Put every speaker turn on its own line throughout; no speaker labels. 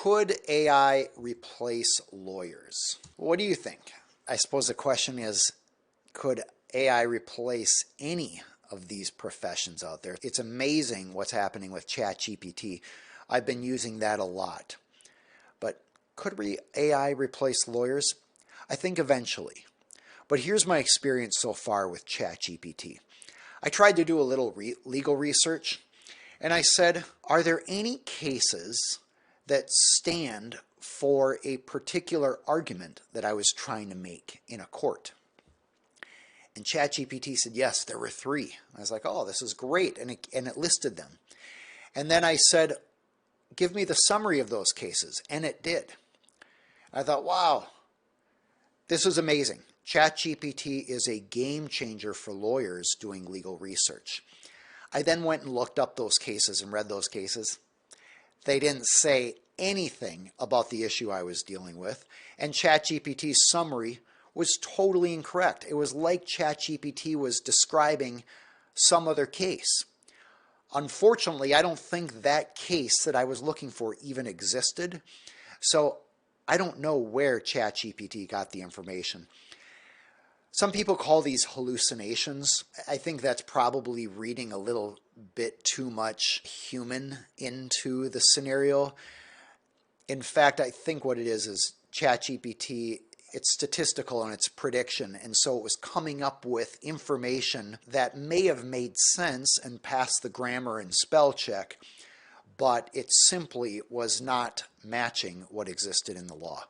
Could AI replace lawyers? What do you think? I suppose the question is, could AI replace any of these professions out there? It's amazing what's happening with ChatGPT. I've been using that a lot. But could AI replace lawyers? I think eventually. But here's my experience so far with ChatGPT. I tried to do a little legal research, and I said, are there any cases that stand for a particular argument that I was trying to make in a court? And ChatGPT said, yes, there were 3. I was like, oh, this is great. And it listed them. And then I said, give me the summary of those cases. And it did. I thought, wow, this is amazing. ChatGPT is a game changer for lawyers doing legal research. I then went and looked up those cases and read those cases. They didn't say anything about the issue I was dealing with, and ChatGPT's summary was totally incorrect. It was like ChatGPT was describing some other case. Unfortunately, I don't think that case that I was looking for even existed, so I don't know where ChatGPT got the information. Some people call these hallucinations. I think that's probably reading a little bit too much human into the scenario. In fact, I think what it is ChatGPT, it's statistical in its prediction, and so it was coming up with information that may have made sense and passed the grammar and spell check, but it simply was not matching what existed in the law.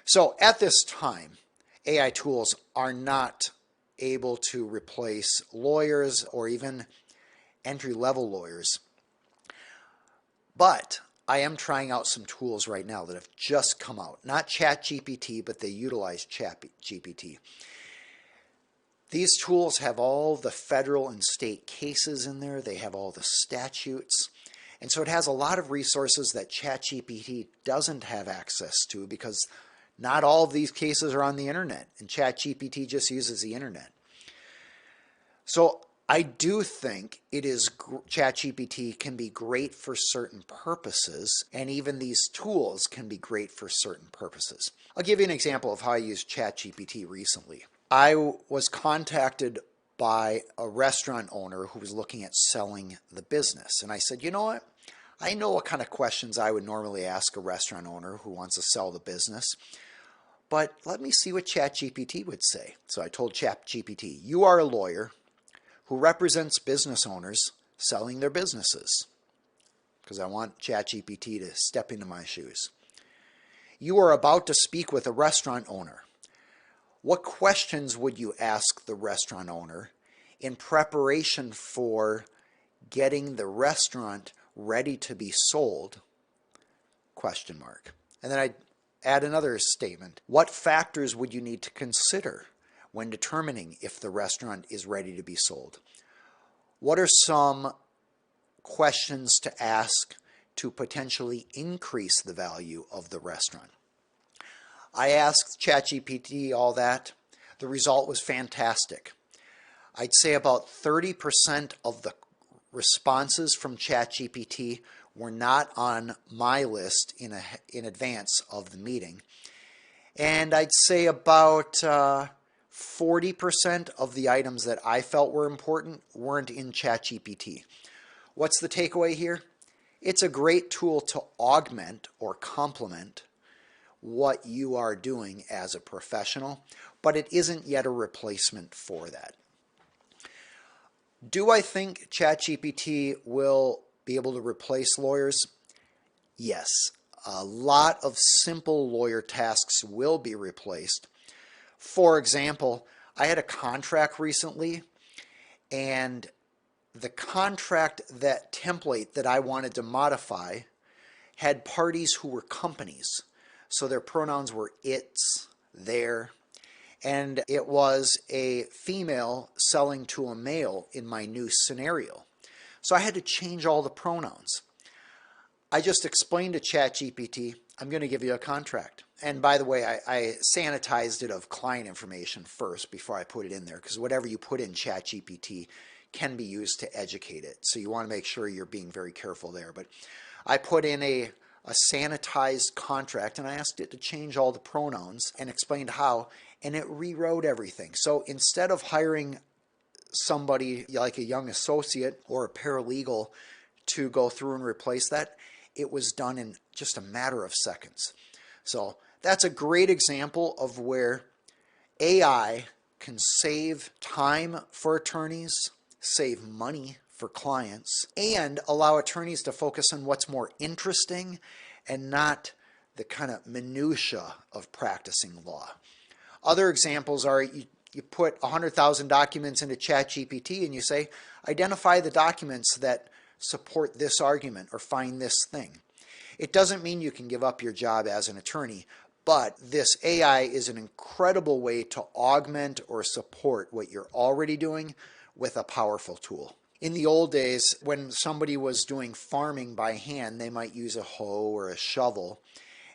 So at this time, AI tools are not able to replace lawyers or even entry-level lawyers. But I am trying out some tools right now that have just come out. Not ChatGPT, but they utilize ChatGPT. These tools have all the federal and state cases in there. They have all the statutes. And so it has a lot of resources that ChatGPT doesn't have access to because not all of these cases are on the internet, and ChatGPT just uses the internet. So I do think ChatGPT can be great for certain purposes, and even these tools can be great for certain purposes. I'll give you an example of how I used ChatGPT recently. I was contacted by a restaurant owner who was looking at selling the business, and I said, you know what? I know what kind of questions I would normally ask a restaurant owner who wants to sell the business, but let me see what ChatGPT would say. So I told ChatGPT, you are a lawyer who represents business owners selling their businesses, because I want ChatGPT to step into my shoes. You are about to speak with a restaurant owner. What questions would you ask the restaurant owner in preparation for getting the restaurant ready to be sold? Question mark. And then I add another statement. What factors would you need to consider when determining if the restaurant is ready to be sold? What are some questions to ask to potentially increase the value of the restaurant? I asked ChatGPT all that. The result was fantastic. I'd say about 30% of the responses from ChatGPT were not on my list in advance of the meeting. And I'd say about 40% of the items that I felt were important weren't in ChatGPT. What's the takeaway here? It's a great tool to augment or complement what you are doing as a professional, but it isn't yet a replacement for that. Do I think ChatGPT will be able to replace lawyers? Yes. A lot of simple lawyer tasks will be replaced. For example, I had a contract recently, and the contract, that template that I wanted to modify, had parties who were companies. So their pronouns were its, their, and it was a female selling to a male in my new scenario. So I had to change all the pronouns. I just explained to ChatGPT, I'm going to give you a contract. And by the way, I sanitized it of client information first before I put it in there, because whatever you put in ChatGPT can be used to educate it. So you want to make sure you're being very careful there. But I put in a a sanitized contract, and I asked it to change all the pronouns and explained how, and it rewrote everything. So instead of hiring somebody like a young associate or a paralegal to go through and replace that, it was done in just a matter of seconds. So that's a great example of where AI can save time for attorneys, save money for clients, and allow attorneys to focus on what's more interesting and not the kind of minutia of practicing law. Other examples are you put 100,000 documents into ChatGPT and you say, identify the documents that support this argument or find this thing. It doesn't mean you can give up your job as an attorney, but this AI is an incredible way to augment or support what you're already doing with a powerful tool. In the old days, when somebody was doing farming by hand, they might use a hoe or a shovel.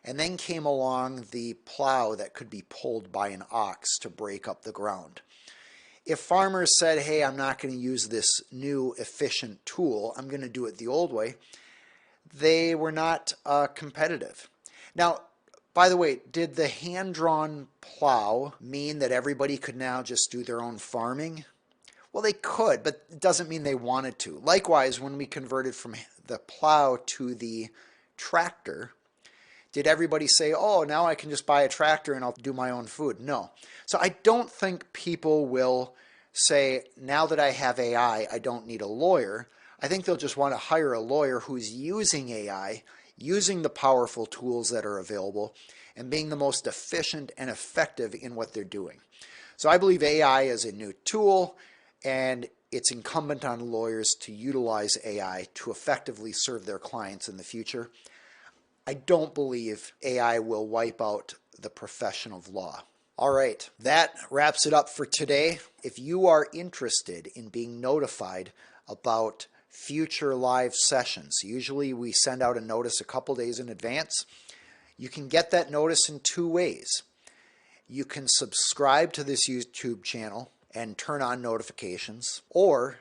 And then came along the plow that could be pulled by an ox to break up the ground. If farmers said, hey, I'm not going to use this new efficient tool, I'm going to do it the old way, they were not competitive. Now, by the way, did the hand-drawn plow mean that everybody could now just do their own farming? Well, they could, but it doesn't mean they wanted to. Likewise, when we converted from the plow to the tractor, did everybody say, oh, now I can just buy a tractor and I'll do my own food? No. So I don't think people will say, now that I have AI, I don't need a lawyer. I think they'll just want to hire a lawyer who's using AI, using the powerful tools that are available, and being the most efficient and effective in what they're doing. So I believe AI is a new tool, and it's incumbent on lawyers to utilize AI to effectively serve their clients in the future. I don't believe AI will wipe out the profession of law. All right, that wraps it up for today. If you are interested in being notified about future live sessions, usually we send out a notice a couple days in advance. You can get that notice in two ways. You can subscribe to this YouTube channel and turn on notifications, or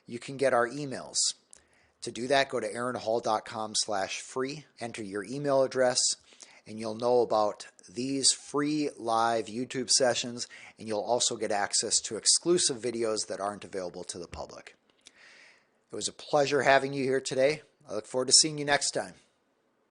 you can get our emails. To do that, go to aaronhall.com/free, enter your email address, and you'll know about these free live YouTube sessions, and you'll also get access to exclusive videos that aren't available to the public. It was a pleasure having you here today. I look forward to seeing you next time.